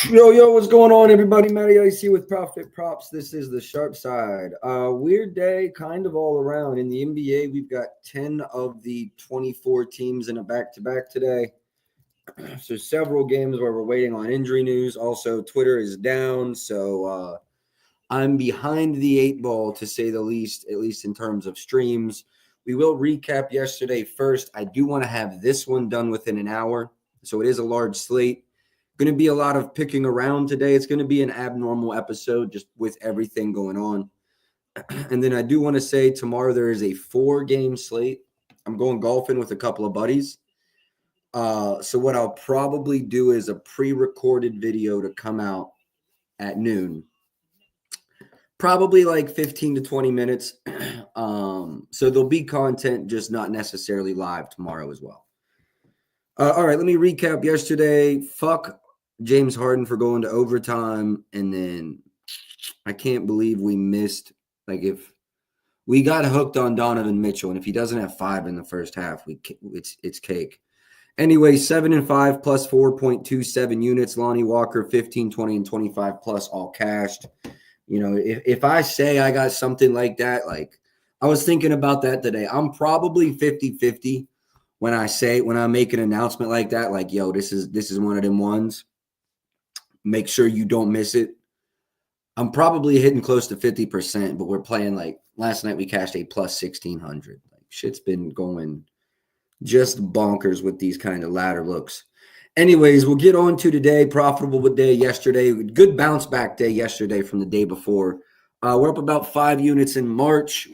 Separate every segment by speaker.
Speaker 1: Yo, what's going on, everybody? Matty Ice here with Profit Props. This is the sharp side. Weird day, kind of all around. In the NBA, we've got 10 of the 24 teams in a back-to-back today. So several games where we're waiting on injury news. Also, Twitter is down, so I'm behind the eight ball, to say the least, at least in terms of streams. We will recap yesterday first. I do want to have this one done within an hour, so it is a large slate. Going to be a lot of picking around today. It's going to be an abnormal episode just with everything going on. And then I do want to say tomorrow there is a 4-game slate. I'm going golfing with a couple of buddies. So what I'll probably do is a pre-recorded video to come out at noon. Probably like 15 to 20 minutes. So there'll be content, just not necessarily live tomorrow as well. All right, let me recap yesterday. Fuck James Harden for going to overtime, and then I can't believe we missed. Like, if we got hooked on Donovan Mitchell, and if he doesn't have 5 in the first half, it's cake. Anyway, 7 and 5 plus 4.27 units. Lonnie Walker 15, 20, and 25 plus all cashed. You know, if I say I got something like that, like I was thinking about that today. I'm probably 50-50 when I make an announcement like that, like, yo, this is one of them ones. Make sure you don't miss it. I'm probably hitting close to 50%, but we're playing like last night we cashed a plus 1,600. Like, shit's been going just bonkers with these kind of ladder looks. Anyways, we'll get on to today. Profitable day yesterday. Good bounce back day yesterday from the day before. We're up about 5 units in March.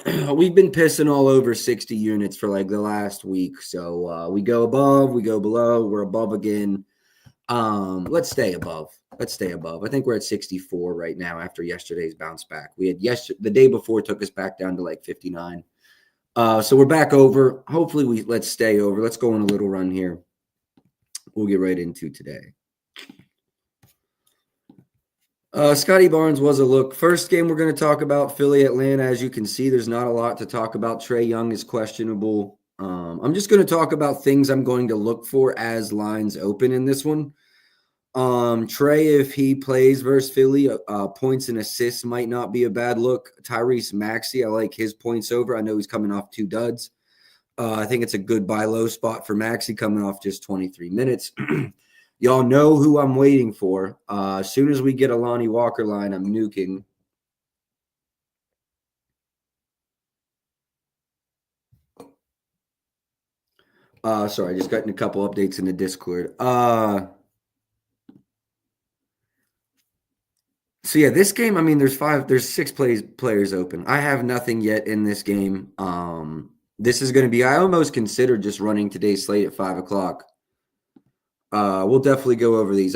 Speaker 1: We've been pissing all over 60 units for like the last week. So we go above, we go below, we're above again. Let's stay above. I think we're at 64 right now after yesterday's bounce back. We had the day before took us back down to like 59. So we're back over. Hopefully let's stay over. Let's go on a little run here. We'll get right into today. Scotty Barnes was a look. First game we're going to talk about, Philly, Atlanta. As you can see, there's not a lot to talk about. Trae Young is questionable. I'm just going to talk about things I'm going to look for as lines open in this one. Trae, if he plays versus Philly, points and assists might not be a bad look. Tyrese Maxey, I like his points over. I know he's coming off 2 duds. I think it's a good buy low spot for Maxey coming off just 23 minutes. Y'all know who I'm waiting for. As soon as we get a Lonnie Walker line, I'm nuking. Sorry, I just got a couple updates in the Discord. So yeah, this game, I mean, there's 6 players open. I have nothing yet in this game. This is going to be, I almost considered just running today's slate at 5 o'clock. We'll definitely go over these.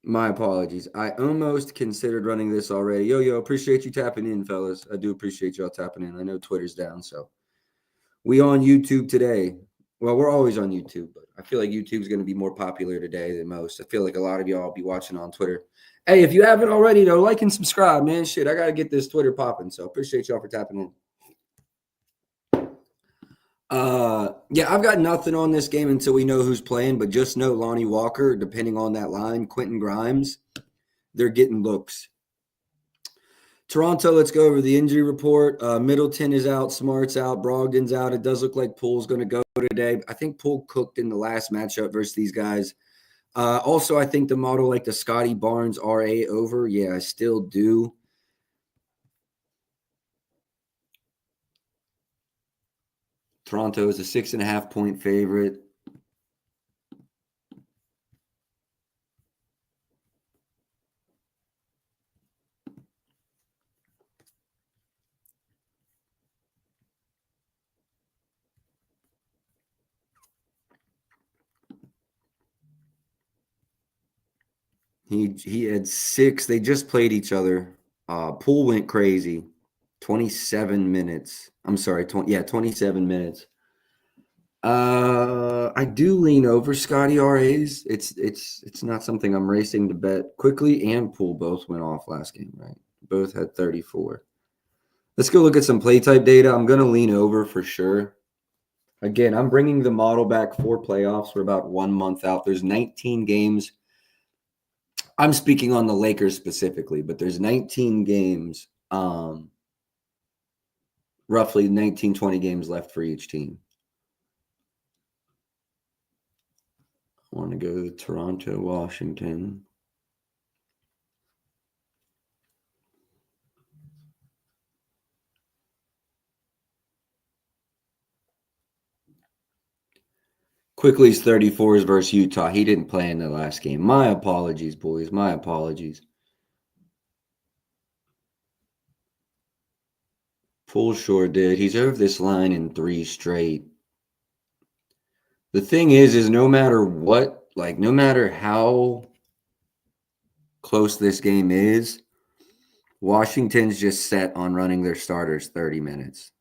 Speaker 1: My apologies. I almost considered running this already. Yo, appreciate you tapping in, fellas. I do appreciate y'all tapping in. I know Twitter's down, so we on YouTube today. Well, we're always on YouTube, but I feel like YouTube's going to be more popular today than most. I feel like a lot of y'all will be watching on Twitter. Hey, if you haven't already, though, like and subscribe, man. Shit, I got to get this Twitter popping, so appreciate y'all for tapping in. Yeah, I've got nothing on this game until we know who's playing, but just know Lonnie Walker, depending on that line, Quentin Grimes, they're getting looks. Toronto, let's go over the injury report. Middleton is out, Smart's out, Brogdon's out. It does look like Poole's going to go today. I think Poole cooked in the last matchup versus these guys. Also, I think the model like the Scotty Barnes RA over. Yeah, I still do. Toronto is a 6.5-point favorite. He had 6. They just played each other. Poole went crazy. 27 minutes. I'm sorry, 27 minutes. I do lean over Scotty RAs. It's not something I'm racing to bet. Quickly and Poole both went off last game, right? Both had 34. Let's go look at some play type data. I'm gonna lean over for sure. Again, I'm bringing the model back for playoffs. We're about 1 month out. There's 19 games. I'm speaking on the Lakers specifically, but there's 19 games, roughly 19, 20 games left for each team. I want to go to Toronto, Washington. Quickly's 34s versus Utah. He didn't play in the last game. My apologies, boys. My apologies. Poole sure did. He's over this line in 3 straight. The thing is no matter what, like no matter how close this game is, Washington's just set on running their starters 30 minutes.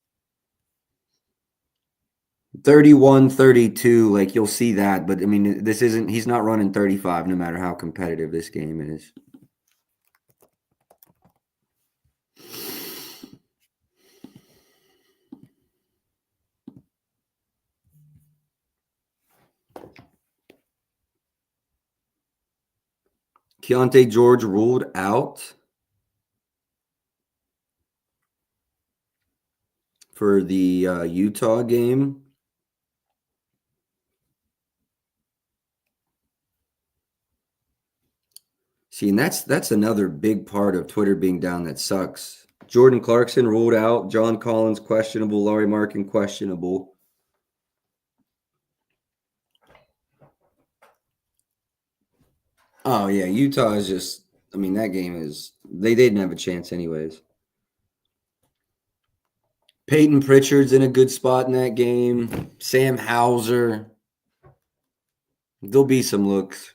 Speaker 1: 31, 32, like you'll see that. But I mean, he's not running 35 no matter how competitive this game is. Keontae George ruled out for the Utah game. See, and that's another big part of Twitter being down that sucks. Jordan Clarkson ruled out. John Collins questionable. Laurie Markin questionable. Oh, yeah. Utah is just, I mean, that game is, they didn't have a chance anyways. Peyton Pritchard's in a good spot in that game. Sam Hauser. There'll be some looks.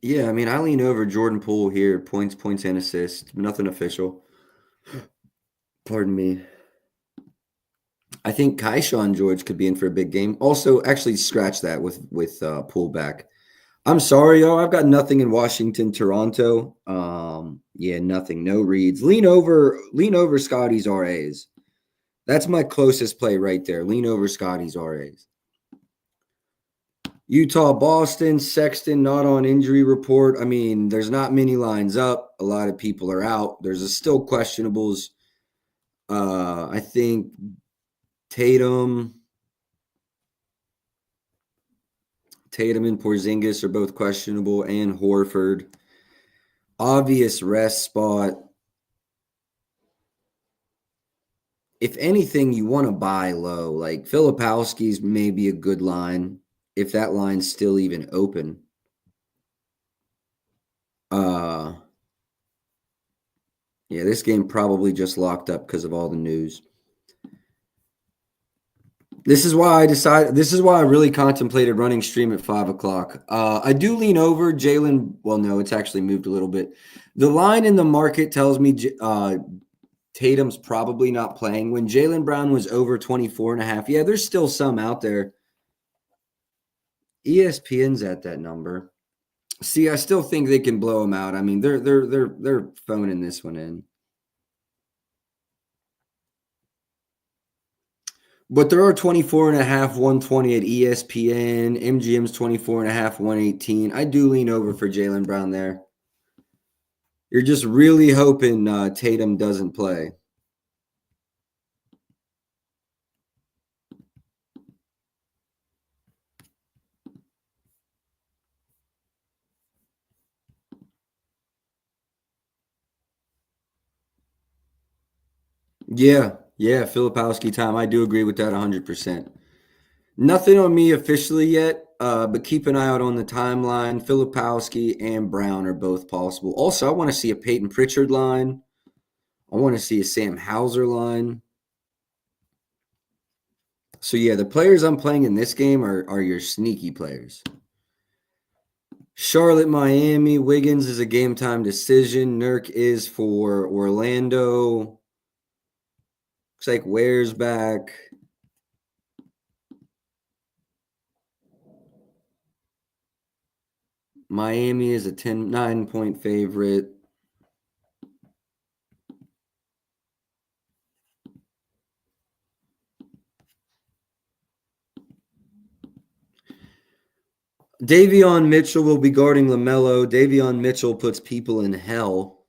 Speaker 1: Yeah, I mean, I lean over Jordan Poole here. Points, and assists. Nothing official. Pardon me. I think Kaishawn George could be in for a big game. Also, actually, scratch that with Poole back. I'm sorry, y'all. I've got nothing in Washington, Toronto. Yeah, nothing. No reads. Lean over Scotty's RAs. That's my closest play right there. Lean over Scotty's RAs. Utah, Boston, Sexton not on injury report. I mean, there's not many lines up. A lot of people are out. There's still questionables. I think Tatum and Porzingis are both questionable, and Horford. Obvious rest spot. If anything, you want to buy low. Like Filipowski's maybe a good line if that line's still even open. Yeah, this game probably just locked up because of all the news. This is why I really contemplated running stream at 5 o'clock. I do lean over Jalen. Well, no, it's actually moved a little bit. The line in the market tells me Tatum's probably not playing. When Jaylen Brown was over 24.5, yeah, there's still some out there. ESPN's at that number. See, I still think they can blow them out. I mean, they're phoning this one in. But there are 24.5, 120 at ESPN. MGM's 24.5, 118. I do lean over for Jaylen Brown there. You're just really hoping Tatum doesn't play. Yeah, Filipowski time. I do agree with that 100%. Nothing on me officially yet, but keep an eye out on the timeline. Filipowski and Brown are both possible. Also, I want to see a Peyton Pritchard line. I want to see a Sam Hauser line. So, yeah, the players I'm playing in this game are your sneaky players. Charlotte, Miami. Wiggins is a game time decision. Nurk is for Orlando. Looks like Ware's back. Miami is a 9-point favorite. Davion Mitchell will be guarding LaMelo. Davion Mitchell puts people in hell.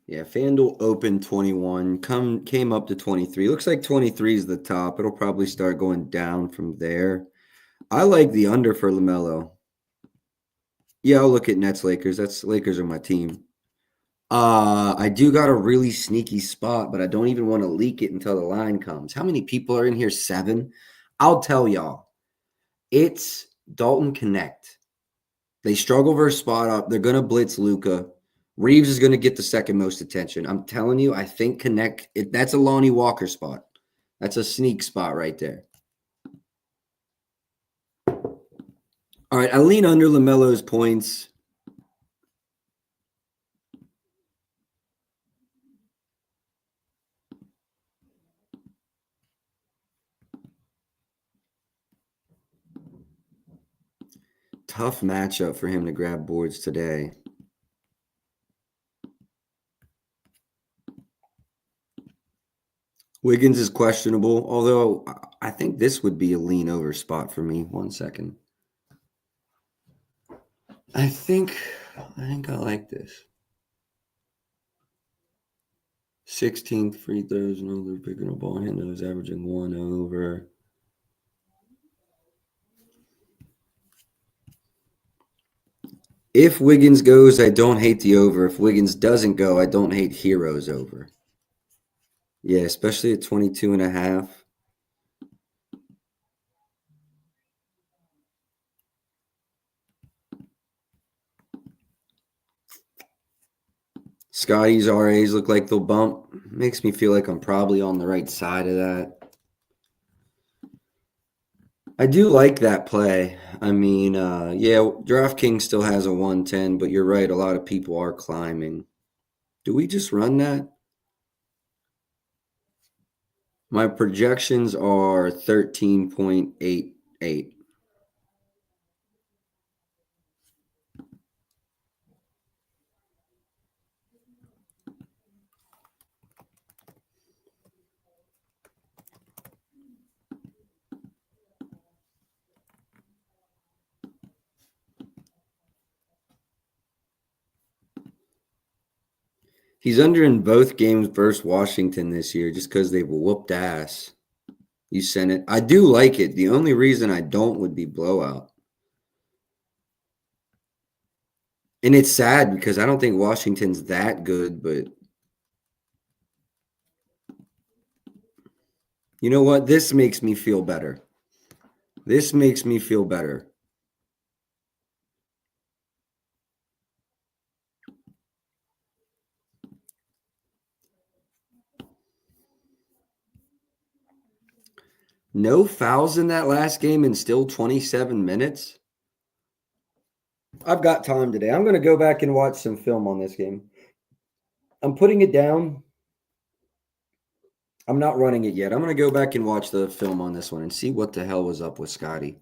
Speaker 1: Yeah, FanDuel opened 21, came up to 23. Looks like 23 is the top. It'll probably start going down from there. I like the under for LaMelo. Yeah, I'll look at Nets Lakers. Lakers are my team. I do got a really sneaky spot, but I don't even want to leak it until the line comes. How many people are in here? 7. I'll tell y'all. It's Dalton Connect. They struggle versus spot up. They're gonna blitz Luka. Reeves is gonna get the second most attention. I'm telling you, I think Connect. That's a Lonnie Walker spot. That's a sneak spot right there. All right, I lean under LaMelo's points. Tough matchup for him to grab boards today. Wiggins is questionable, although I think this would be a lean over spot for me. 1 second. I think I like this. 16th free throws, another picking a ball handles, averaging 1 over. If Wiggins goes, I don't hate the over. If Wiggins doesn't go, I don't hate Heroes over. Yeah, especially at 22.5. Scotty's RAs look like they'll bump. Makes me feel like I'm probably on the right side of that. I do like that play. I mean, yeah, DraftKings still has a 110, but you're right. A lot of people are climbing. Do we just run that? My projections are 13.88. He's under in both games versus Washington this year just because they've whooped ass. You sent it. I do like it. The only reason I don't would be blowout. And it's sad because I don't think Washington's that good, but you know what? This makes me feel better. This makes me feel better. No fouls in that last game and still 27 minutes. I've got time today. I'm going to go back and watch some film on this game. I'm putting it down. I'm not running it yet. I'm going to go back and watch the film on this one and see what the hell was up with Scotty.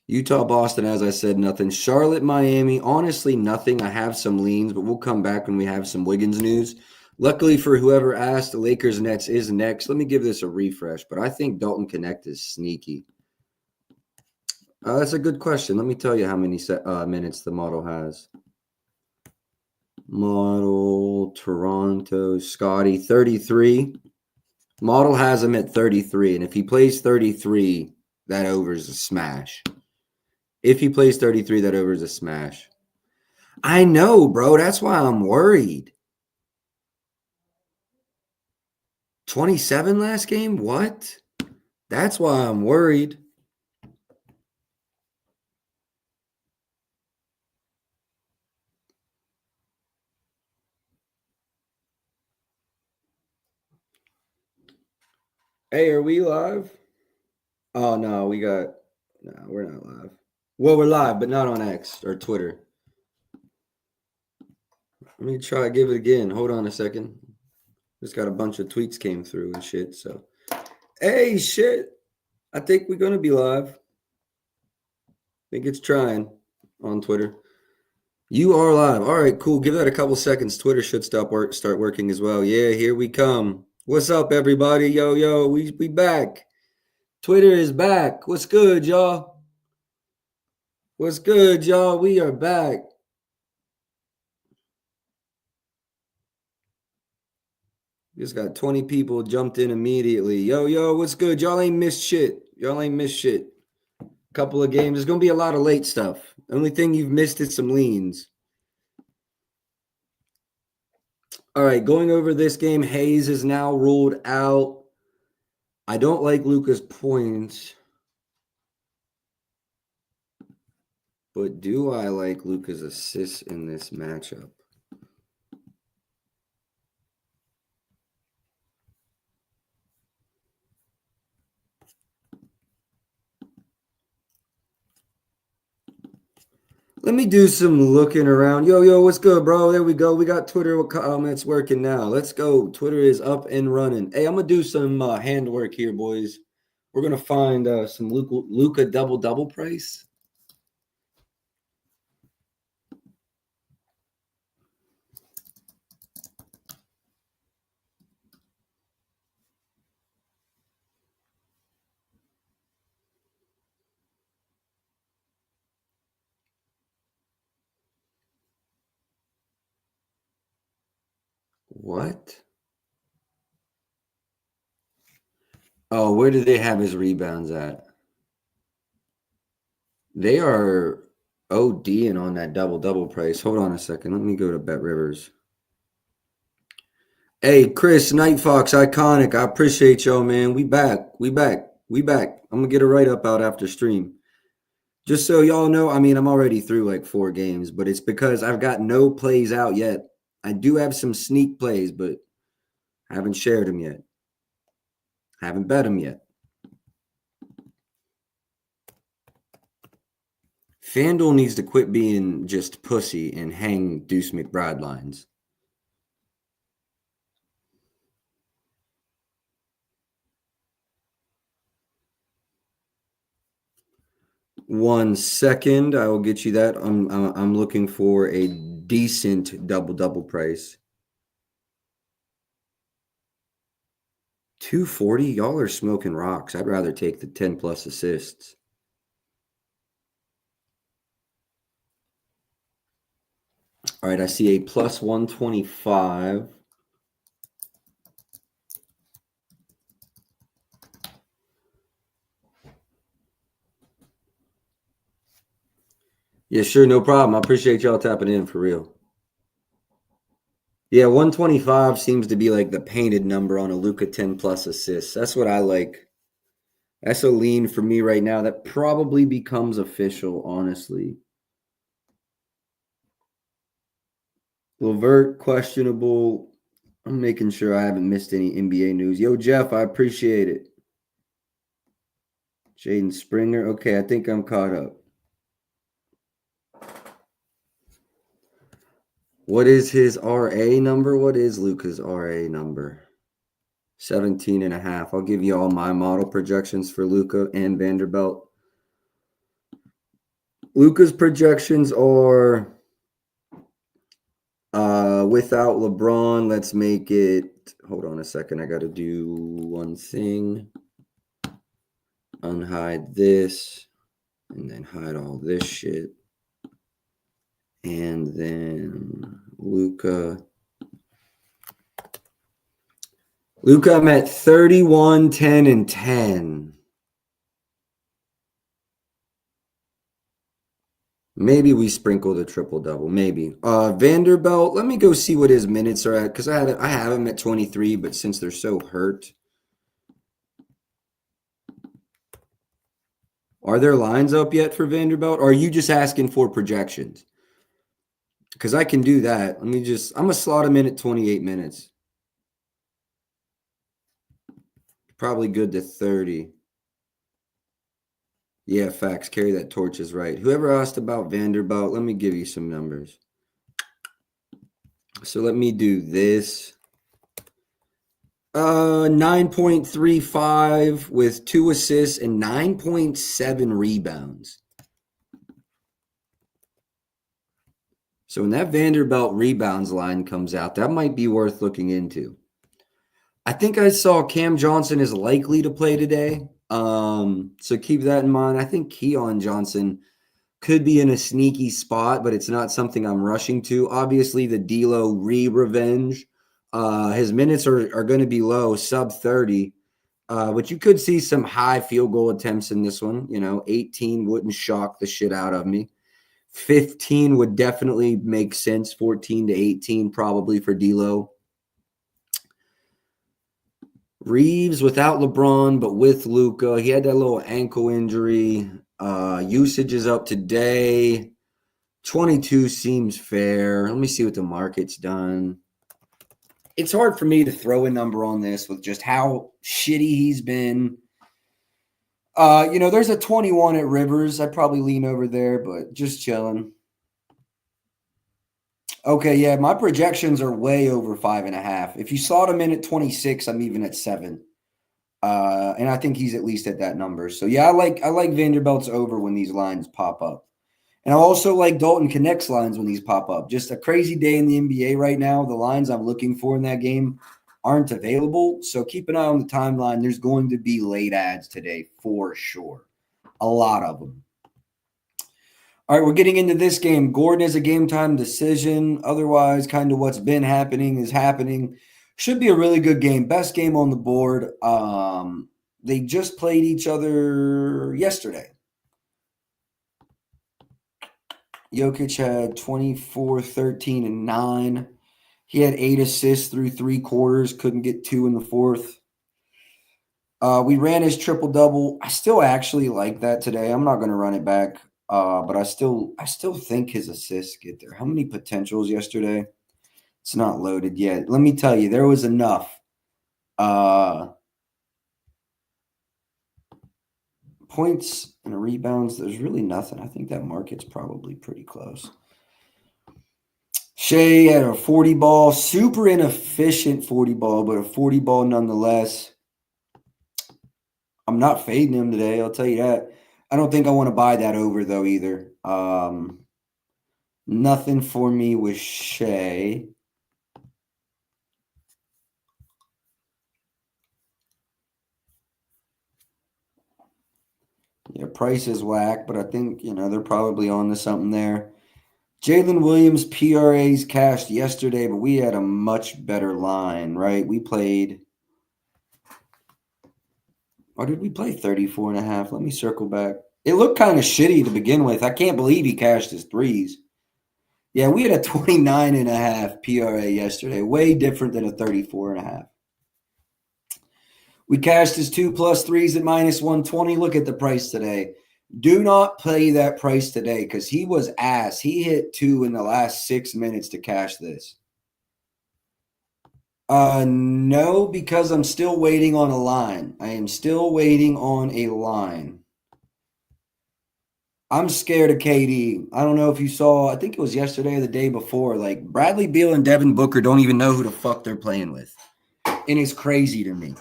Speaker 1: Utah, Boston, as I said, nothing. Charlotte, Miami, honestly, nothing. I have some leans, but we'll come back when we have some Wiggins news. Luckily for whoever asked, the Lakers Nets is next. Let me give this a refresh, but I think Dalton Connect is sneaky. That's a good question. Let me tell you how many minutes the model has. Model, Toronto, Scotty, 33. Model has him at 33, and if he plays 33, that over is a smash. If he plays 33, that over is a smash. I know, bro. That's why I'm worried. 27 last game? What? That's why I'm worried. Hey, are we live? Oh no, we're not live. Well, we're live, but not on X or Twitter. Let me try give it again. Hold on a second. Just got a bunch of tweets came through and shit. So, hey, shit. I think we're gonna be live. I think it's trying on Twitter. You are live. All right, cool. Give that a couple seconds. Twitter should start working as well. Yeah, here we come. What's up, everybody? Yo, we back. Twitter is back. What's good, y'all? What's good, y'all? We are back. Just got 20 people jumped in immediately. Yo, what's good? Y'all ain't missed shit. Y'all ain't missed shit. Couple of games. There's gonna be a lot of late stuff. The only thing you've missed is some leans. All right, going over this game. Hayes is now ruled out. I don't like Luka's points, but do I like Luka's assists in this matchup? Let me do some looking around. Yo, what's good, bro? There we go. We got Twitter comments working now. Let's go. Twitter is up and running. Hey, I'm gonna do some handwork here, boys. We're gonna find some Luka double price. What? Oh, where do they have his rebounds at? They are ODing on that double price. Hold on a second. Let me go to Bet Rivers. Hey, Chris, Night Fox, iconic. I appreciate y'all, man. We back. I'm gonna get a write up out after stream. Just so y'all know, I mean, I'm already through like 4 games, but it's because I've got no plays out yet. I do have some sneak plays, but I haven't shared them yet. I haven't bet them yet. FanDuel needs to quit being just pussy and hang Deuce McBride lines. One second, I will get you that. I'm looking for a decent double price. 240, y'all are smoking rocks. I'd rather take the 10 plus assists. All right, I see a plus 125. Yeah, sure, no problem. I appreciate y'all tapping in for real. Yeah, 125 seems to be like the painted number on a Luka 10 plus assists. That's what I like. That's a lean for me right now. That probably becomes official, honestly. Levert, questionable. I'm making sure I haven't missed any NBA news. Yo, Jeff, I appreciate it. Jaden Springer. Okay, I think I'm caught up. What is his RA number? What is Luka's RA number? 17.5. I'll give you all my model projections for Luka and Vanderbilt. Luka's projections are without LeBron. Let's make it. Hold on a second. I got to do one thing. Unhide this. And then hide all this shit. And then Luka. I'm at 31, 10, and 10. Maybe we sprinkle the triple double. Maybe. Vanderbilt, let me go see what his minutes are at because I have him at 23, but since they're so hurt. Are there lines up yet for Vanderbilt? Or are you just asking for projections? Because I can do that. I'm going to slot him in at 28 minutes. Probably good to 30. Yeah, facts. Carry that torch is right. Whoever asked about Vanderbilt, let me give you some numbers. So let me do this. 9.35 with 2 assists and 9.7 rebounds. So when that Vanderbilt rebounds line comes out, that might be worth looking into. I think I saw Cam Johnson is likely to play today. So keep that in mind. I think Keon Johnson could be in a sneaky spot, but it's not something I'm rushing to. Obviously, the D'Lo revenge. His minutes are going to be low, sub 30. But you could see some high field goal attempts in this one. 18 wouldn't shock the shit out of me. 15 would definitely make sense. 14 to 18 probably for D'Lo. Reeves without LeBron, but with Luka. He had that little ankle injury. Usage is up today. 22 seems fair. Let me see what the market's done. It's hard for me to throw a number on this with just how shitty he's been. There's a 21 at Rivers. I'd probably lean over there, but just chilling. Okay, yeah, my projections are way over 5.5. If you saw him in at 26, I'm even at 7. And I think he's at least at that number. So yeah, I like Vanderbilt's over when these lines pop up. And I also like Dalton Connect's lines when these pop up. Just a crazy day in the NBA right now. The lines I'm looking for in that game aren't available. So keep an eye on the timeline. There's going to be late ads today for sure. A lot of them. All right, we're getting into this game. Gordon is a game time decision. Otherwise, kind of what's been happening is happening. Should be a really good game. Best game on the board. They just played each other yesterday. Jokic had 24, 13, and 9. He had 8 assists through 3 quarters. Couldn't get 2 in the fourth. We ran his triple-double. I still actually like that today. I'm not going to run it back. But I still think his assists get there. How many potentials yesterday? It's not loaded yet. Let me tell you, there was enough. Points and rebounds, there's really nothing. I think that market's probably pretty close. Shea had a 40 ball, super inefficient 40 ball, but a 40 ball nonetheless. I'm not fading him today, I'll tell you that. I don't think I want to buy that over, though, either. Nothing for me with Shea. Yeah, price is whack, but I think, they're probably on to something there. Jalen Williams PRAs cashed yesterday, but we had a much better line, right? We played, or did we play 34.5? Let me circle back. It looked kind of shitty to begin with. I can't believe he cashed his threes. Yeah, we had a 29.5 PRA yesterday. Way different than a 34.5. We cashed his 2+ threes at -120. Look at the price today. Do not play that price today because he was ass. He hit 2 in the last 6 minutes to cash this. No, because I'm still waiting on a line. I am still waiting on a line. I'm scared of KD. I don't know if you saw, I think it was yesterday or the day before, like Bradley Beal and Devin Booker don't even know who the fuck they're playing with. And it's crazy to me.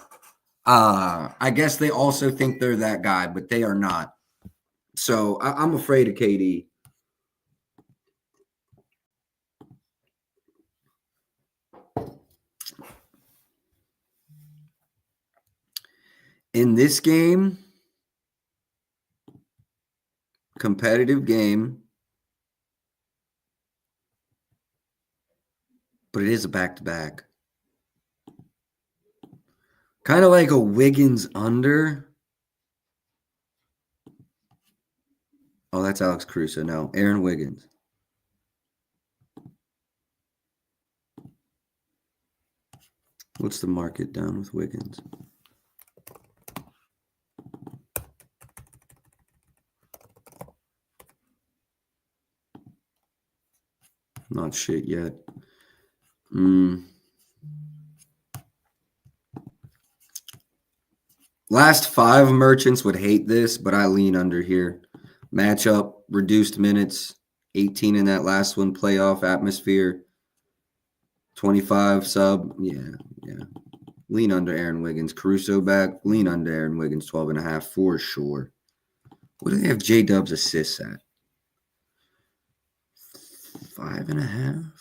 Speaker 1: I guess they also think they're that guy, but they are not. So I'm afraid of KD. In this game, competitive game, but it is a back-to-back. Kind of like a Wiggins under. Oh, that's Alex Caruso. No, Aaron Wiggins. What's the market down with Wiggins? Not shit yet. Last 5 merchants would hate this, but I lean under here. Matchup, reduced minutes, 18 in that last one, playoff atmosphere, 25 sub. Yeah. Lean under Aaron Wiggins. Caruso back, lean under Aaron Wiggins, 12.5 for sure. What do they have J-Dub's assists at? 5.5?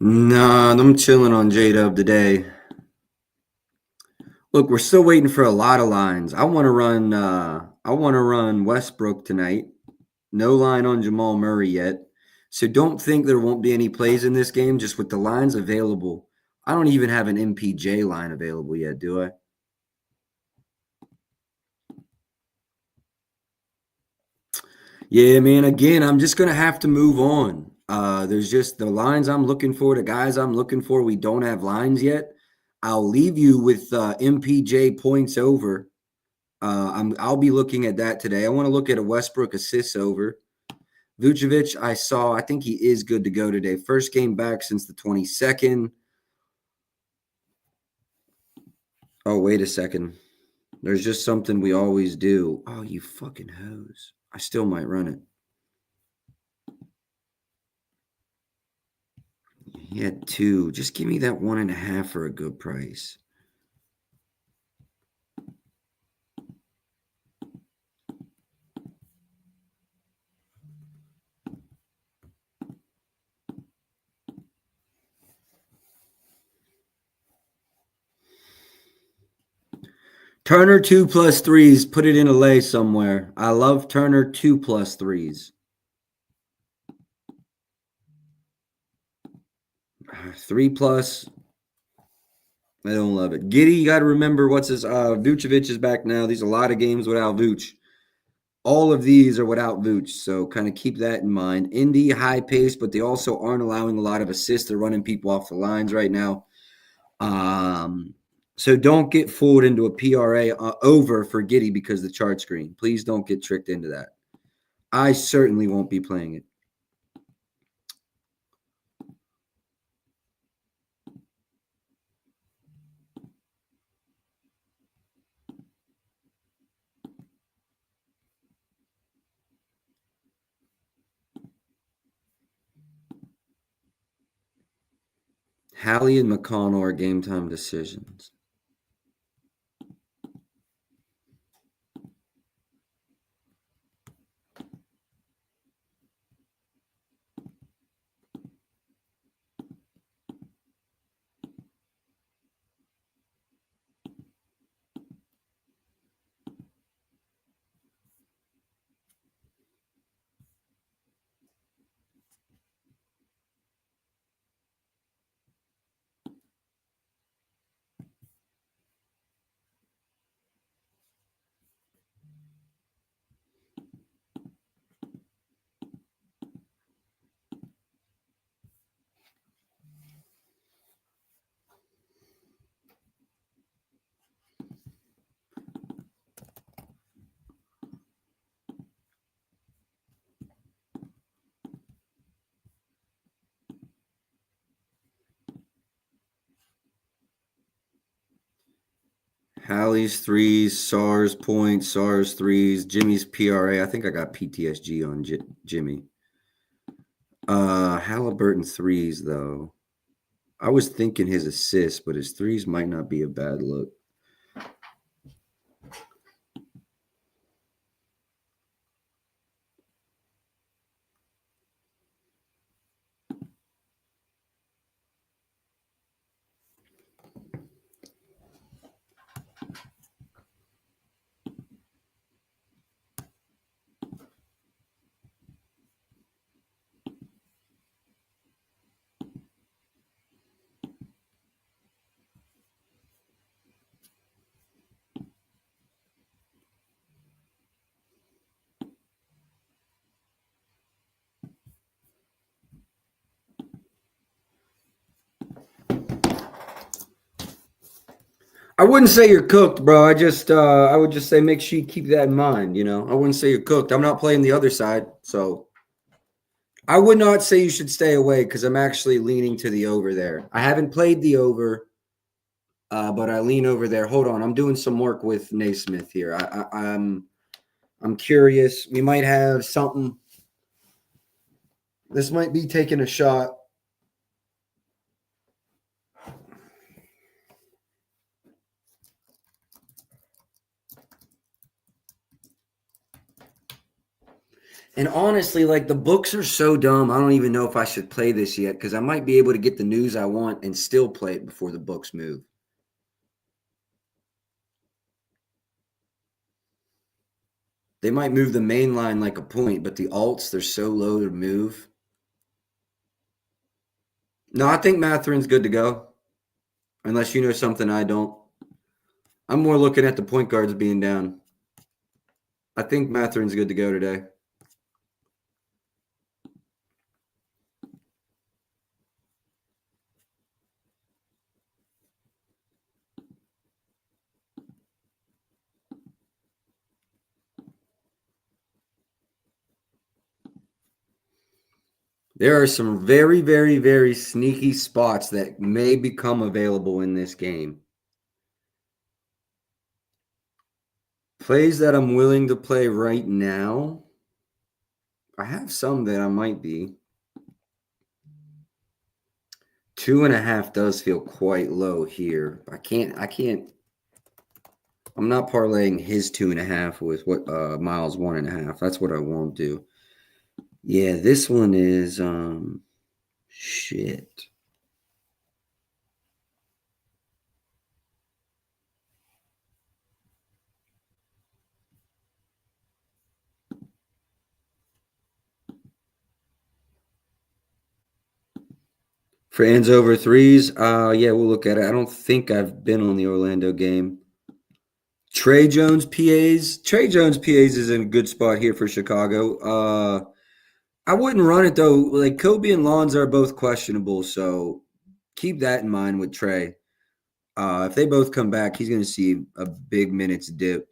Speaker 1: Nah, I'm chilling on J-Dub today. Look, we're still waiting for a lot of lines. I want to run Westbrook tonight. No line on Jamal Murray yet. So don't think there won't be any plays in this game just with the lines available. I don't even have an MPJ line available yet, do I? Yeah, man. Again, I'm just gonna have to move on. There's just the lines I'm looking for, the guys I'm looking for. We don't have lines yet. I'll leave you with MPJ points over. I'll be looking at that today. I want to look at a Westbrook assists over. Vucevic, I think he is good to go today. First game back since the 22nd. Oh, wait a second. There's just something we always do. Oh, you fucking hose. I still might run it. He had 2. Just give me that 1.5 for a good price. Turner 2+3s. Put it in a lay somewhere. I love Turner 2+3s. 3+. I don't love it. Giddey, you got to remember Vucevic is back now. These are a lot of games without Vuce. All of these are without Vuce, so kind of keep that in mind. Indy, high pace, but they also aren't allowing a lot of assists. They're running people off the lines right now. So don't get fooled into a PRA over for Giddey because the chart screen. Please don't get tricked into that. I certainly won't be playing it. Hallie and McConnell are game time decisions. Hallie's 3s, SARS points, SARS 3s, Jimmy's PRA. I think I got PTSG on Jimmy. Halliburton 3s, though. I was thinking his assists, but his 3s might not be a bad look. I wouldn't say you're cooked, bro. I would just say make sure you keep that in mind. I wouldn't say you're cooked. I'm not playing the other side, so I would not say you should stay away because I'm actually leaning to the over there. I haven't played the over, but I lean over there. Hold on, I'm doing some work with Naismith here. I'm curious. We might have something. This might be taking a shot. And honestly, like the books are so dumb. I don't even know if I should play this yet because I might be able to get the news I want and still play it before the books move. They might move the main line like a point, but the alts, they're so low to move. No, I think Matherin's good to go. Unless you know something I don't. I'm more looking at the point guards being down. I think Matherin's good to go today. There are some very, very, very sneaky spots that may become available in this game. Plays that I'm willing to play right now. I have some that I might be. 2.5 does feel quite low here. I'm not parlaying his 2.5 with what Miles 1.5. That's what I won't do. Yeah, this one is shit. Fans over threes. Yeah, we'll look at it. I don't think I've been on the Orlando game. Trey Jones PAs. Trey Jones PAs is in a good spot here for Chicago. I wouldn't run it though. Like Kobe and Lonzo are both questionable, so keep that in mind with Trey. If they both come back, he's going to see a big minutes dip.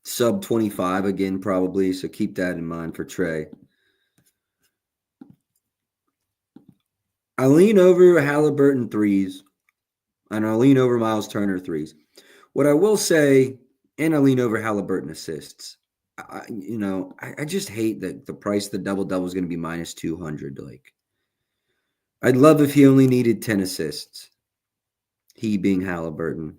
Speaker 1: Sub 25 again, probably. So keep that in mind for Trey. I lean over Halliburton threes, and I lean over Miles Turner threes. What I will say, and I lean over Halliburton assists. I just hate that the price of the double-double is going to be minus 200. Like, I'd love if he only needed 10 assists, he being Halliburton.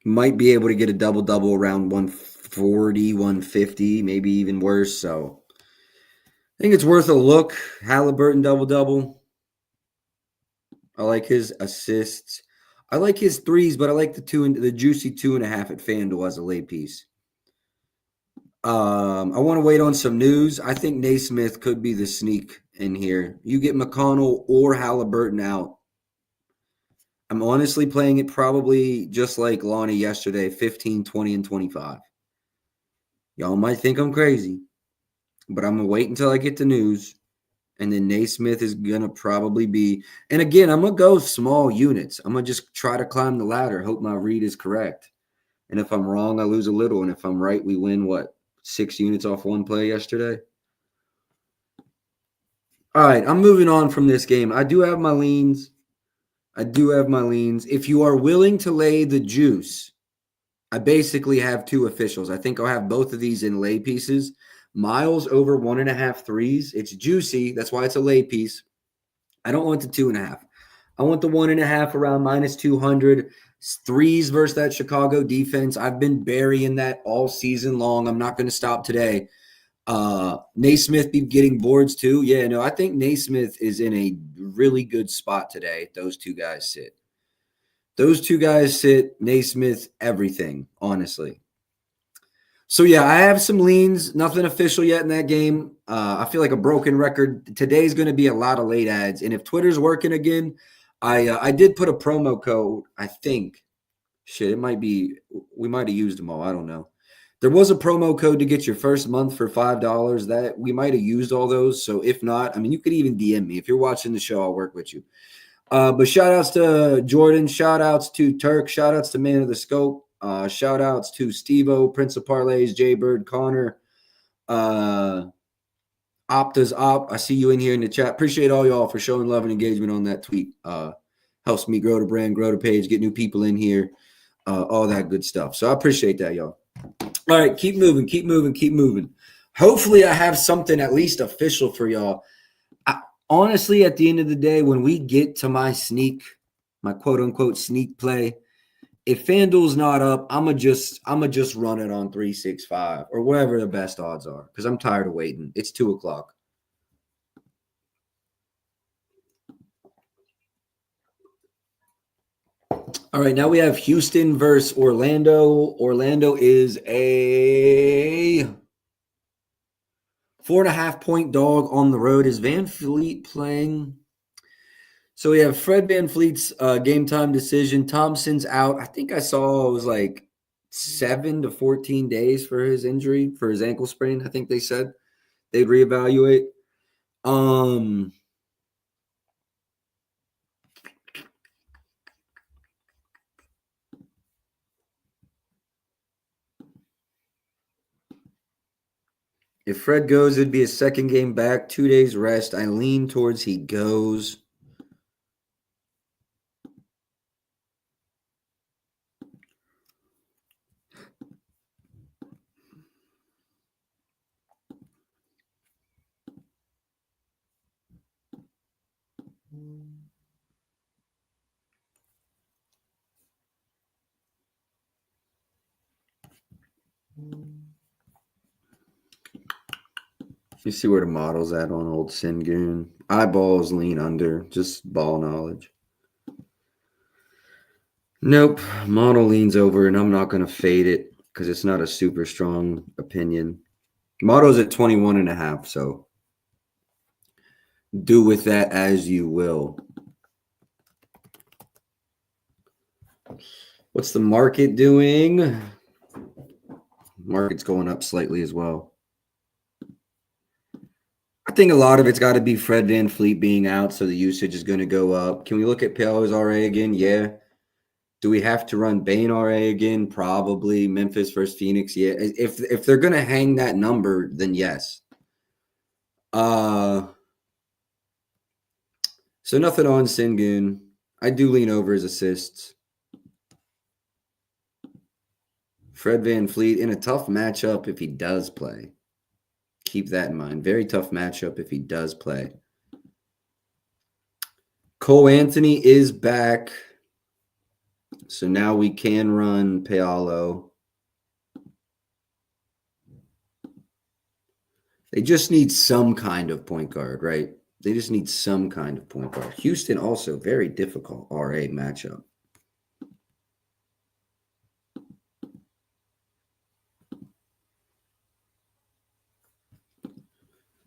Speaker 1: Might be able to get a double-double around 140, 150, maybe even worse. So I think it's worth a look. Halliburton double-double. I like his assists. I like his threes, but I like the juicy 2.5 at FanDuel as a lay piece. I want to wait on some news. I think Naismith could be the sneak in here. You get McConnell or Halliburton out. I'm honestly playing it probably just like Lonnie yesterday, 15, 20, and 25. Y'all might think I'm crazy, but I'm going to wait until I get the news. And then Naismith is going to probably be – and again, I'm going to go small units. I'm going to just try to climb the ladder, hope my read is correct. And if I'm wrong, I lose a little. And if I'm right, we win, 6 units off one play yesterday? All right, I'm moving on from this game. I do have my leans. If you are willing to lay the juice, I basically have 2 officials. I think I'll have both of these in lay pieces. Miles over 1.5 threes. It's juicy. That's why it's a lay piece. I don't want the 2.5. I want the 1.5 around minus 200. Threes versus that Chicago defense. I've been burying that all season long. I'm not going to stop today. Naismith be getting boards too. Yeah, no, I think Naismith is in a really good spot today. Those two guys sit. Naismith, everything, honestly. So, yeah, I have some leans. Nothing official yet in that game. I feel like a broken record. Today's going to be a lot of late ads. And if Twitter's working again, I did put a promo code, I think. Shit, it might be – we might have used them all. I don't know. There was a promo code to get your first month for $5 that we might have used all those. So if not, I mean, you could even DM me. If you're watching the show, I'll work with you. But shout outs to Jordan, shout outs to Turk, shout outs to Man of the Scope, shout outs to Stevo, Prince of Parlays, Jaybird, Connor, Opta's Op. I see you in here in the chat. Appreciate all y'all for showing love and engagement on that tweet. Helps me grow the brand, grow the page, get new people in here, all that good stuff. So I appreciate that, y'all. All right, keep moving, keep moving, keep moving. Hopefully, I have something at least official for y'all. Honestly, at the end of the day, when we get to my quote unquote sneak play, if FanDuel's not up, I'ma just run it on 365 or whatever the best odds are because I'm tired of waiting. It's 2:00. All right, now we have Houston versus Orlando. Orlando is a 4.5-point dog on the road. Is Van Fleet playing? So we have Fred Van Fleet's game time decision. Thompson's out. I think I saw it was like 7 to 14 days for his injury, for his ankle sprain. I think they said they'd reevaluate. If Fred goes, it'd be his second game back, 2 days rest. I lean towards he goes. You see where the model's at on old Sengun. Eyeballs lean under, just ball knowledge. Nope, model leans over, and I'm not going to fade it because it's not a super strong opinion. Model's at 21.5, so do with that as you will. What's the market doing? Market's going up slightly as well. I think a lot of it's got to be Fred Van Fleet being out, so the usage is going to go up. Can we look at Palos RA again? Yeah. Do we have to run Bane RA again? Probably. Memphis versus Phoenix? Yeah. If they're going to hang that number, then yes. So nothing on Sengun. I do lean over his assists. Fred Van Fleet in a tough matchup if he does play. Keep that in mind. Very tough matchup if he does play. Cole Anthony is back. So now we can run Paolo. They just need some kind of point guard, right? They just need some kind of point guard. Houston also very difficult RA matchup.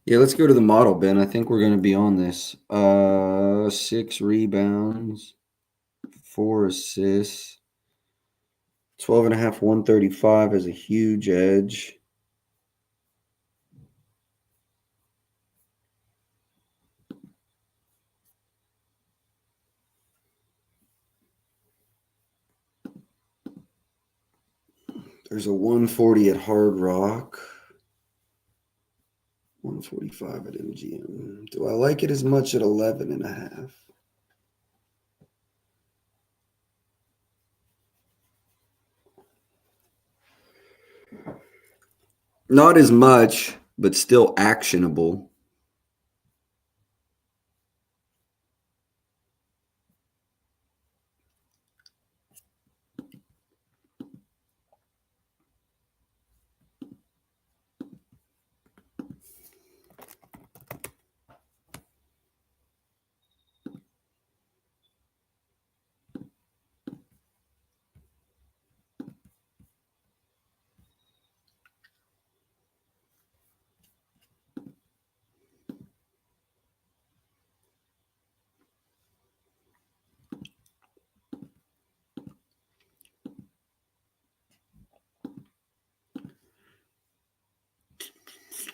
Speaker 1: Yeah, let's go to the model, Ben. I think we're going to be on this. 6 rebounds, 4 assists, 12.5, 135 as a huge edge. There's a 140 at Hard Rock. 145 at MGM. Do I like it as much at 11.5? Not as much, but still actionable.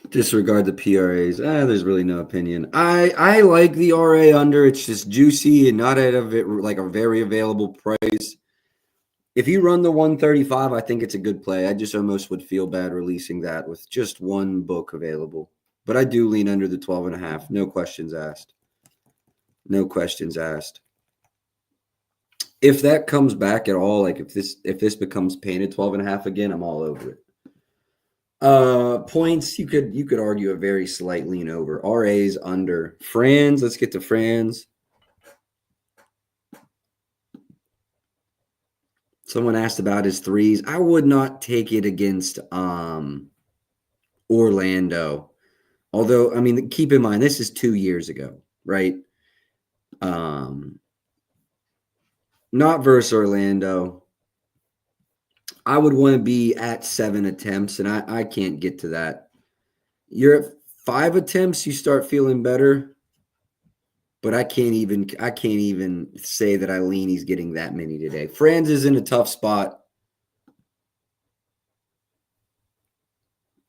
Speaker 1: Disregard the PRAs. There's really no opinion. I like the RA under. It's just juicy and not at like a very available price. If you run the 135, I think it's a good play. I just almost would feel bad releasing that with just one book available. But I do lean under the 12.5. No questions asked. No questions asked. If that comes back at all, like if this becomes painted 12.5 again, I'm all over it. Points, you could argue a very slight lean over. RAs under. Franz, let's get to Franz. Someone asked about his threes. I would not take it against Orlando. Although, I mean, keep in mind this is 2 years ago, right? Not versus Orlando. I would want to be at 7 attempts, and I can't get to that. You're at 5 attempts, you start feeling better. But I can't even say that I lean he's getting that many today. Franz is in a tough spot.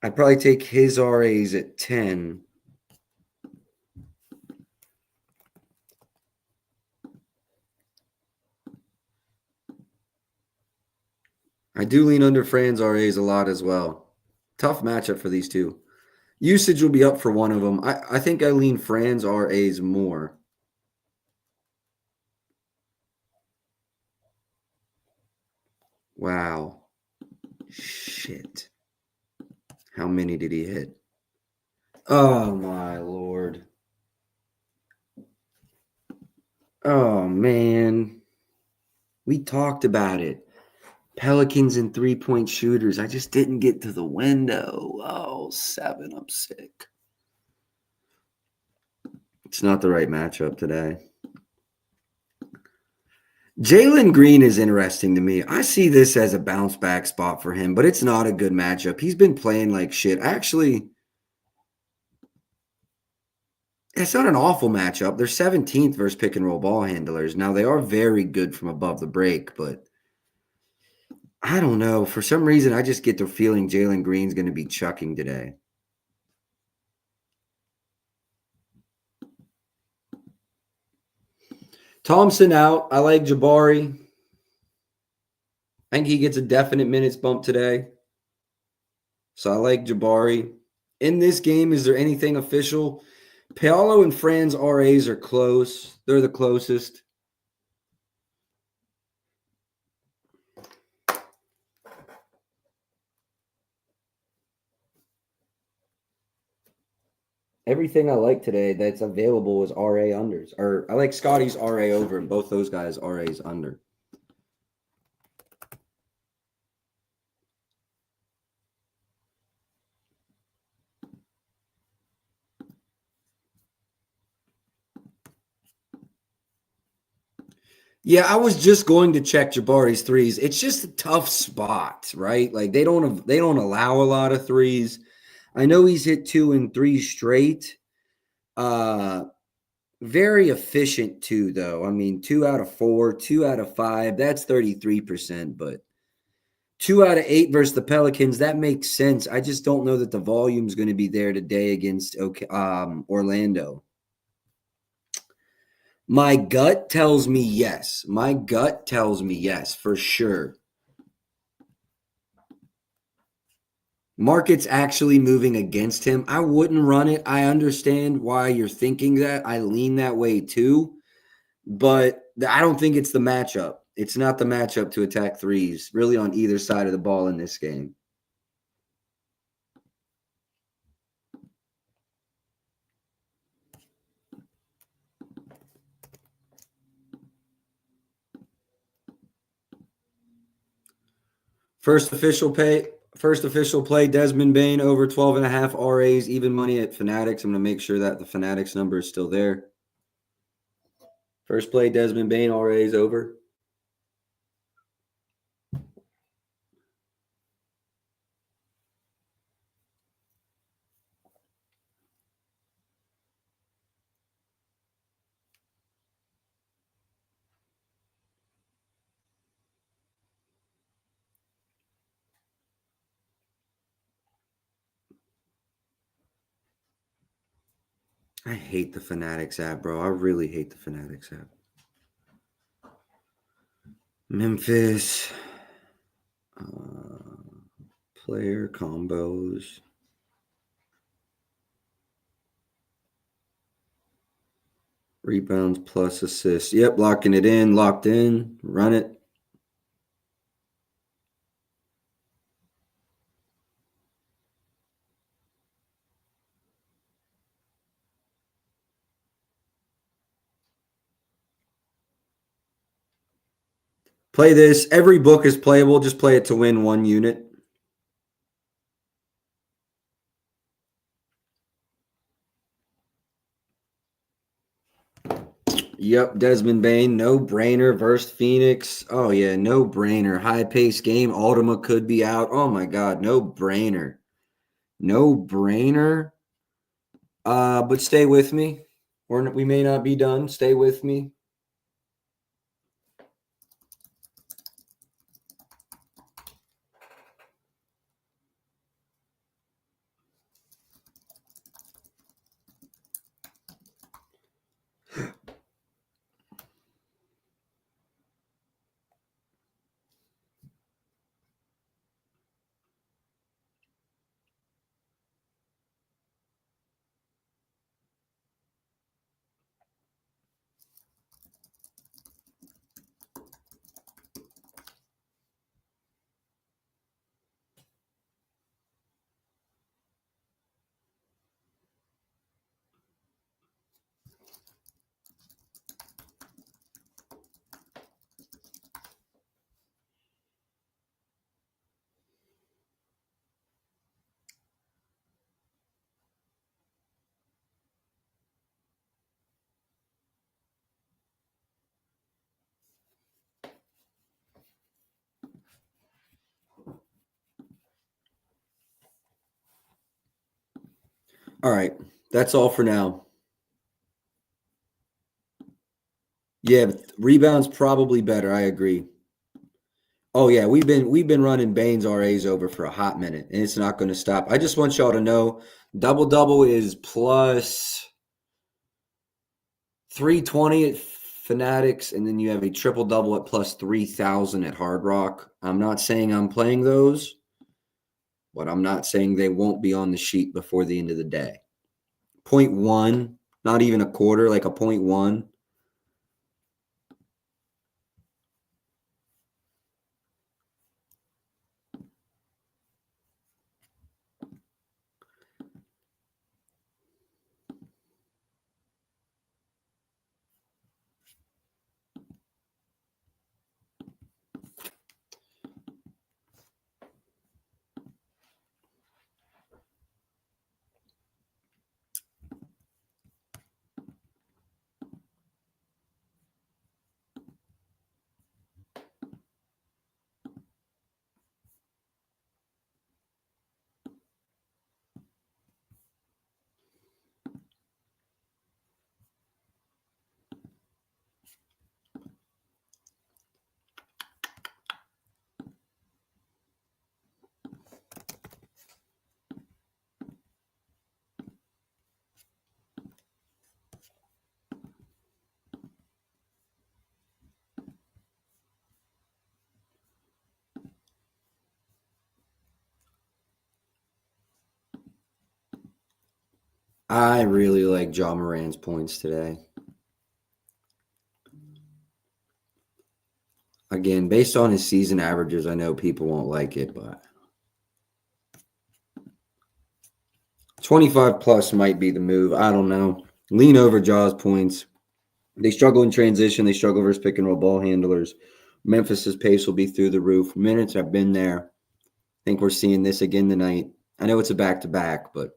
Speaker 1: I'd probably take his RAs at 10. I do lean under Franz RAs a lot as well. Tough matchup for these two. Usage will be up for one of them. I think I lean Franz RAs more. Wow. Shit. How many did he hit? Oh, my Lord. Oh, man. We talked about it. Pelicans and 3-point shooters. I just didn't get to the window. Oh, 7. I'm sick. It's not the right matchup today. Jalen Green is interesting to me. I see this as a bounce back spot for him, but it's not a good matchup. He's been playing like shit. Actually, it's not an awful matchup. They're 17th versus pick and roll ball handlers. Now, they are very good from above the break, but I don't know. For some reason, I just get the feeling Jalen Green's going to be chucking today. Thompson out. I like Jabari. I think he gets a definite minutes bump today. So I like Jabari. In this game, is there anything official? Paolo and Franz RAs are close. They're the closest. Everything I like today that's available is RA unders. Or I like Scotty's RA over and both those guys RAs under. Yeah, I was just going to check Jabari's threes. It's just a tough spot, right? Like they don't allow a lot of threes. I know he's hit 2 and 3 straight. Very efficient too, though. I mean, 2 out of 4, 2 out of 5. That's 33%, but 2 out of 8 versus the Pelicans, that makes sense. I just don't know that the volume is going to be there today against Orlando. My gut tells me yes. My gut tells me yes, for sure. Market's actually moving against him. I wouldn't run it. I understand why you're thinking that. I lean that way too. But I don't think it's the matchup. It's not the matchup to attack threes, really, on either side of the ball in this game. First official play, Desmond Bane over 12.5 RAs, even money at Fanatics. I'm going to make sure that the Fanatics number is still there. First play, Desmond Bane, RAs over. I hate the Fanatics app, bro. I really hate the Fanatics app. Memphis. Player combos. Rebounds plus assists. Yep, locking it in. Locked in. Run it. Play this. Every book is playable. Just play it to win 1 unit. Yep, Desmond Bain, no brainer versus Phoenix. Oh yeah, no brainer. High pace game. Ultima could be out. Oh my god, no brainer. No brainer. But stay with me. We may not be done. Stay with me. All right. That's all for now. Yeah, rebounds probably better. I agree. Oh yeah, we've been running Baines RAs over for a hot minute, and it's not going to stop. I just want y'all to know, double double is plus 320 at Fanatics, and then you have a triple double at plus 3,000 at Hard Rock. I'm not saying I'm playing those, but I'm not saying they won't be on the sheet before the end of the day. 0.1, not even a quarter, like a 0.1. I really like Ja Morant's points today. Again, based on his season averages, I know people won't like it, but 25 plus might be the move. I don't know. Lean over Ja's points. They struggle in transition. They struggle versus pick and roll ball handlers. Memphis's pace will be through the roof. Minutes have been there. I think we're seeing this again tonight. I know it's a back-to-back, but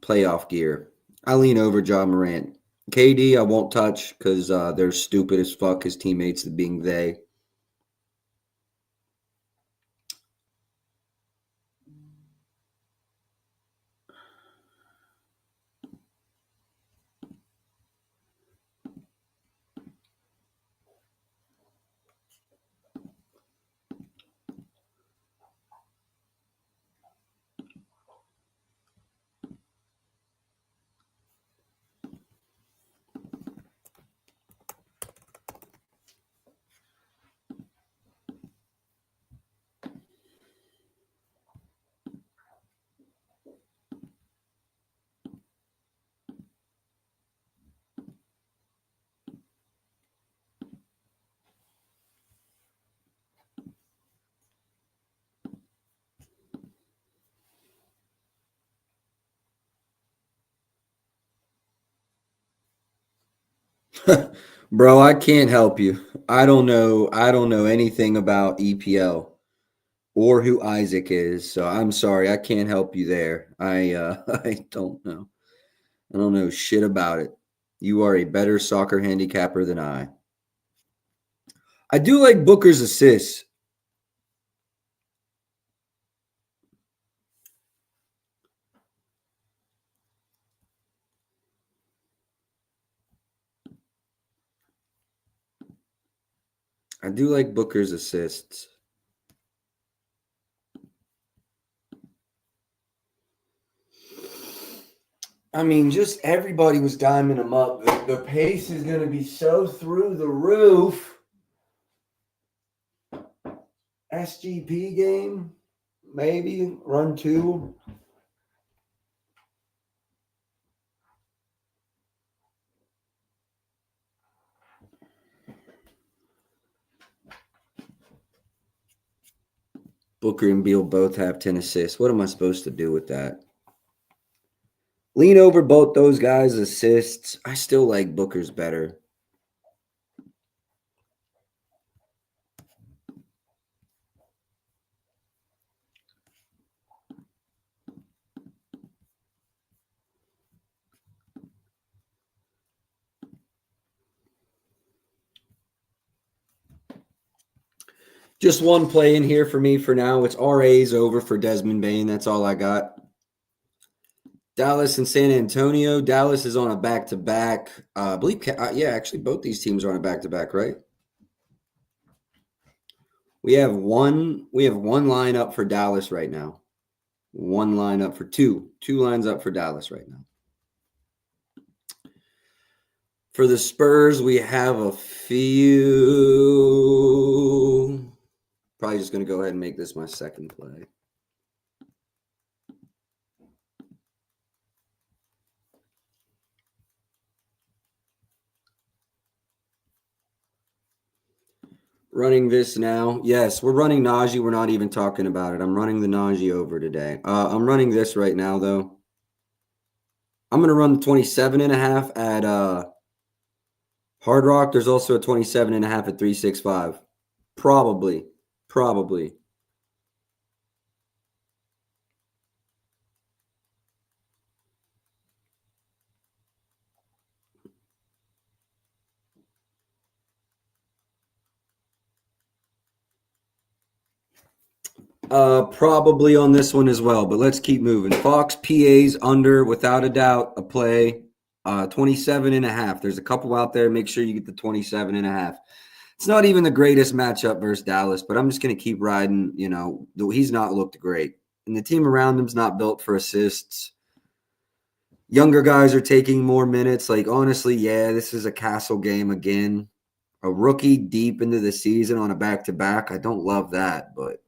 Speaker 1: playoff gear. I lean over Ja Morant. KD, I won't touch because they're stupid as fuck. His teammates being they. Bro, I can't help you. I don't know. I don't know anything about EPL or who Isaac is. So I'm sorry. I can't help you there. I don't know. I don't know shit about it. You are a better soccer handicapper than I. I do like Booker's assists. I do like Booker's assists. I mean, just everybody was diming him up. The pace is going to be so through the roof. SGP game, maybe run two. Booker and Beal both have 10 assists. What am I supposed to do with that? Lean over both those guys' assists. I still like Booker's better. Just one play in here for me for now. It's RA's over for Desmond Bain. That's all I got. Dallas and San Antonio. Dallas is on a back-to-back. I believe, yeah, actually, both these teams are on a back-to-back, right? We have one line up for Dallas right now. One line up for two. Two lines up for Dallas right now. For the Spurs, we have a few. Probably just going to go ahead and make this my second play. Running this now. Yes, we're running Najee. We're not even talking about it. I'm running the Najee over today. I'm running this right now, though. I'm going to run the 27.5 at Hard Rock. There's also a 27.5 at 365. Probably. Probably on this one as well, but let's keep moving. Fox PA's under, without a doubt, a play. 27.5. There's a couple out there. Make sure you get the 27.5. It's not even the greatest matchup versus Dallas, but I'm just going to keep riding. You know, he's not looked great. And the team around him's not built for assists. Younger guys are taking more minutes. Like, honestly, yeah, this is a Castle game again. A rookie deep into the season on a back-to-back. I don't love that, but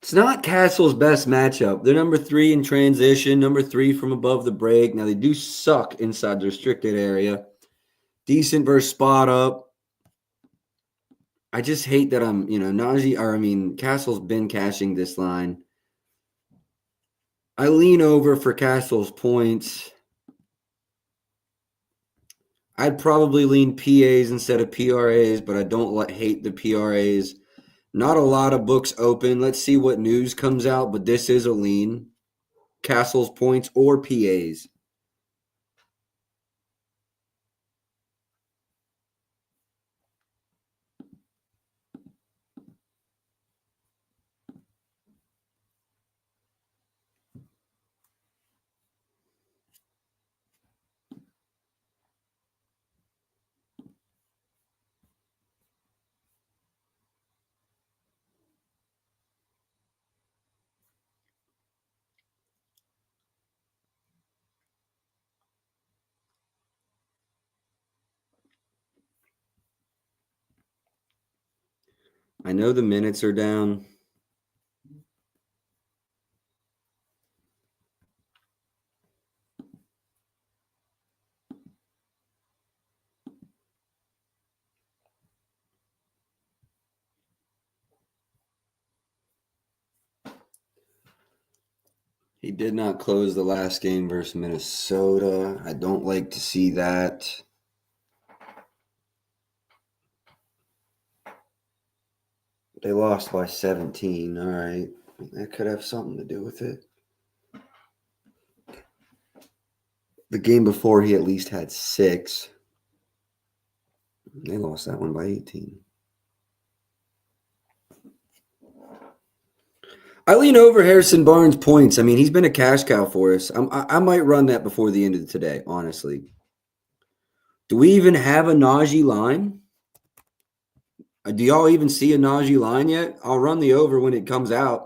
Speaker 1: it's not Castle's best matchup. They're number 3 in transition, number 3 from above the break. Now, they do suck inside the restricted area. Decent versus spot up. I just hate that Castle's been cashing this line. I lean over for Castle's points. I'd probably lean PAs instead of PRAs, but I don't hate the PRAs. Not a lot of books open. Let's see what news comes out, but this is a lean. Castle's points or PAs. I know the minutes are down. He did not close the last game versus Minnesota. I don't like to see that. They lost by 17. All right. That could have something to do with it. The game before, he at least had 6. They lost that one by 18. I lean over Harrison Barnes points. I mean, he's been a cash cow for us. I might run that before the end of today, honestly. Do we even have a Najee line? Do y'all even see a Najee line yet? I'll run the over when it comes out.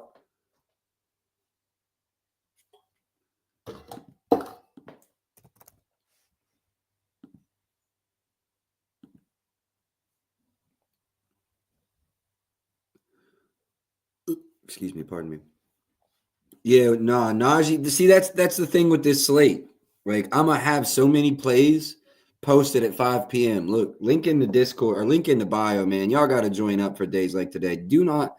Speaker 1: Excuse me, pardon me. Yeah, no, Najee. See, that's the thing with this slate. Like, I'm gonna have so many plays posted at 5 p.m. Look, link in the Discord or link in the bio, man. Y'all got to join up for days like today. Do not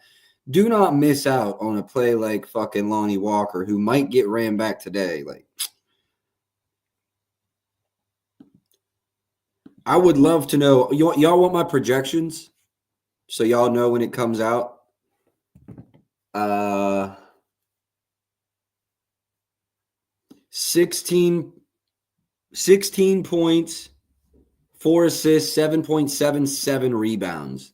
Speaker 1: miss out on a play like fucking Lonnie Walker, who might get ran back today. Like, I would love to know. Y'all want my projections, so y'all know when it comes out. 16 points, 4 assists, 7.77 rebounds.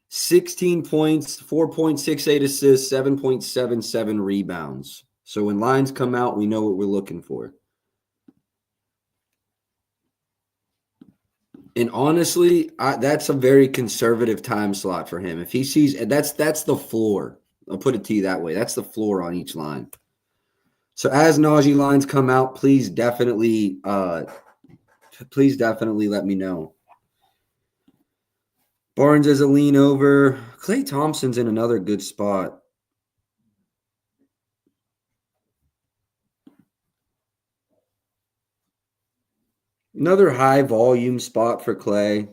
Speaker 1: 16 points, 4.68 assists, 7.77 rebounds. So when lines come out, we know what we're looking for. And honestly, that's a very conservative time slot for him. If he sees that's the floor. I'll put it to you that way. That's the floor on each line. So as Najee lines come out, please definitely let me know. Barnes is a lean over. Klay Thompson's in another good spot. Another high volume spot for Klay.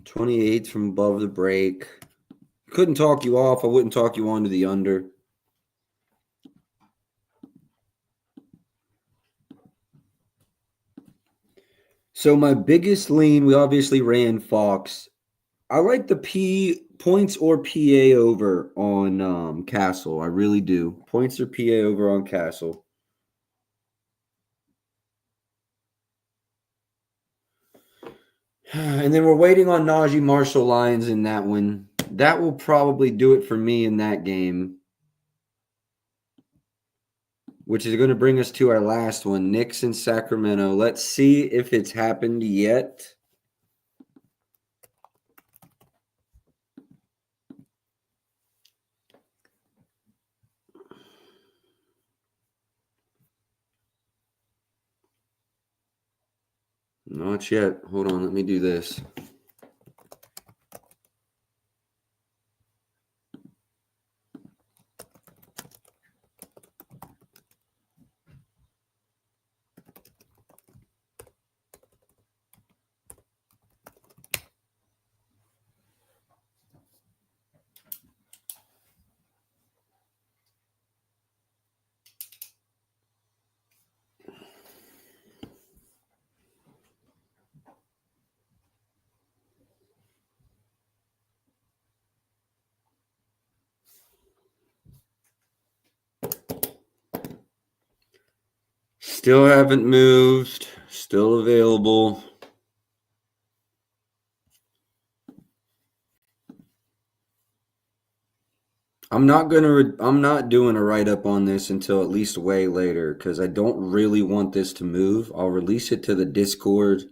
Speaker 1: $28 from above the break. Couldn't talk you off. I wouldn't talk you on to the under. So my biggest lean, we obviously ran Fox. I like the P points or PA over on Castle. I really do. Points or PA over on Castle. And then we're waiting on Najee Marshall lines in that one. That will probably do it for me in that game, which is going to bring us to our last one, Knicks and Sacramento. Let's see if it's happened yet. Not yet. Hold on. Let me do this. Still haven't moved. Still available. I'm not doing a write up on this until at least way later because I don't really want this to move. I'll release it to the Discord.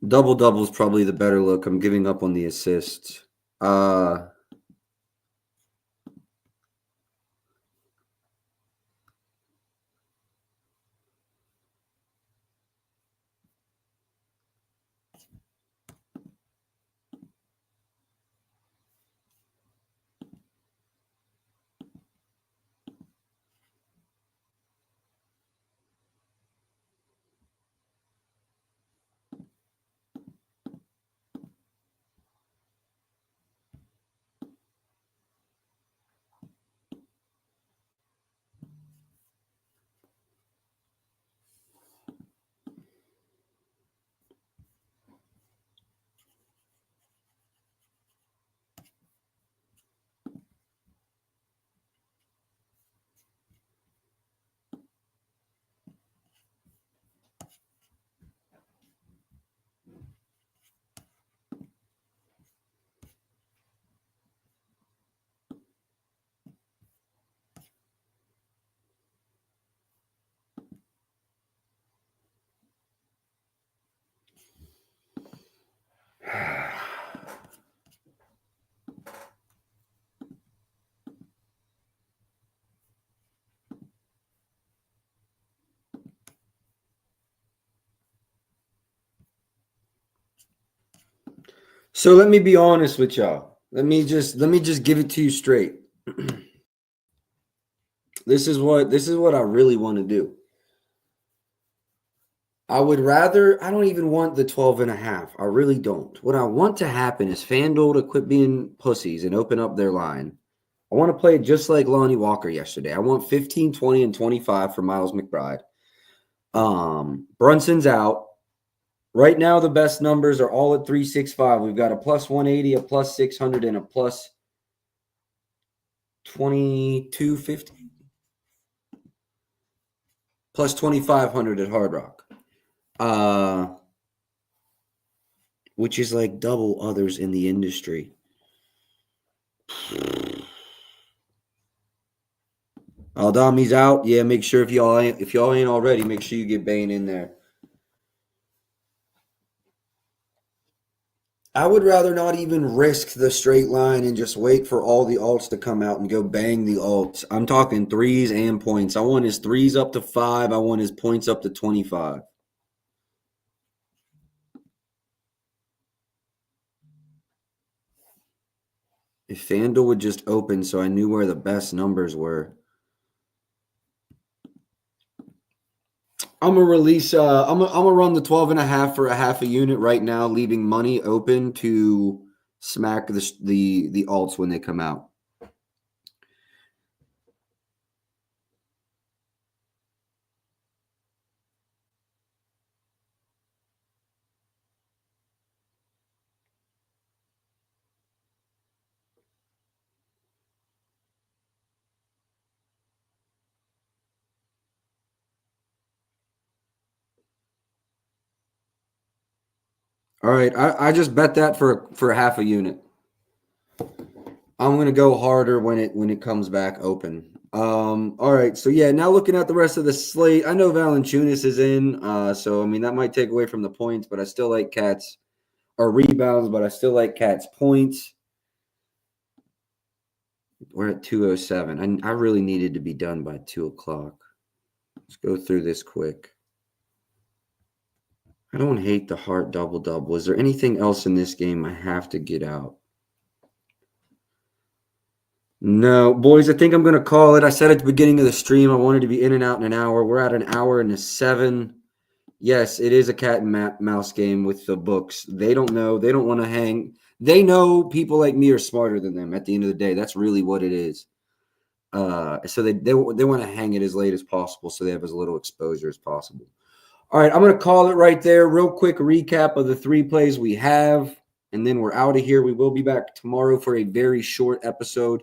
Speaker 1: Double is probably the better look. I'm giving up on the assists. So let me be honest with y'all. Let me just give it to you straight. This is what I really want to do. I don't even want the 12.5. I really don't. What I want to happen is FanDuel to quit being pussies and open up their line. I want to play it just like Lonnie Walker yesterday. I want 15, 20, and 25 for Miles McBride. Brunson's out. Right now, the best numbers are all at 365. We've got a plus 180, a plus 600, and a plus 2250. Plus 2,500 at Hard Rock. Which is like double others in the industry. Aldami's out. Yeah, make sure if y'all ain't already, make sure you get Bane in there. I would rather not even risk the straight line and just wait for all the alts to come out and go bang the alts. I'm talking threes and points. I want his threes up to 5. I want his points up to 25. If FanDuel would just open so I knew where the best numbers were. I'm gonna release. I'm gonna run the 12.5 for a half a unit right now, leaving money open to smack the alts when they come out. All right, I just bet that for half a unit. I'm gonna go harder when it comes back open. All right, so yeah, now looking at the rest of the slate, I know Valanciunas is in, so I mean that might take away from the points, but I still like Cats or rebounds, but I still like Cats points. We're at 207. I really needed to be done by 2 o'clock. Let's go through this quick. I don't hate the Hart double-double. Is there anything else in this game I have to get out? No, boys, I think I'm going to call it. I said at the beginning of the stream I wanted to be in and out in an hour. We're at an hour and 7. Yes, it is a cat and mouse game with the books. They don't know. They don't want to hang. They know people like me are smarter than them at the end of the day. That's really what it is. So they want to hang it as late as possible so they have as little exposure as possible. All right, I'm going to call it right there. Real quick recap of the 3 plays we have, and then we're out of here. We will be back tomorrow for a very short episode.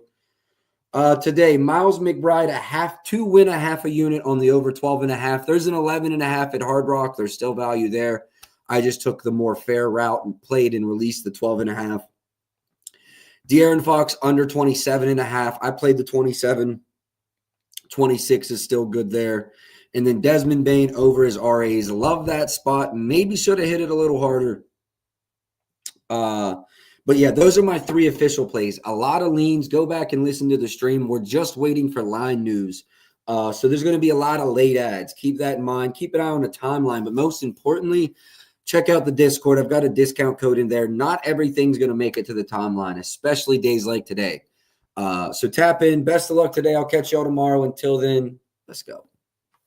Speaker 1: Today, Miles McBride, to win a half a unit on the over 12.5. There's an 11.5 at Hard Rock. There's still value there. I just took the more fair route and played and released the 12.5. De'Aaron Fox under 27.5. I played the 27. 26 is still good there. And then Desmond Bane over his RAs. Love that spot. Maybe should have hit it a little harder. But yeah, those are my 3 official plays. A lot of leans. Go back and listen to the stream. We're just waiting for line news. So there's going to be a lot of late ads. Keep that in mind. Keep an eye on the timeline. But most importantly, check out the Discord. I've got a discount code in there. Not everything's going to make it to the timeline, especially days like today. So tap in. Best of luck today. I'll catch y'all tomorrow. Until then, let's go.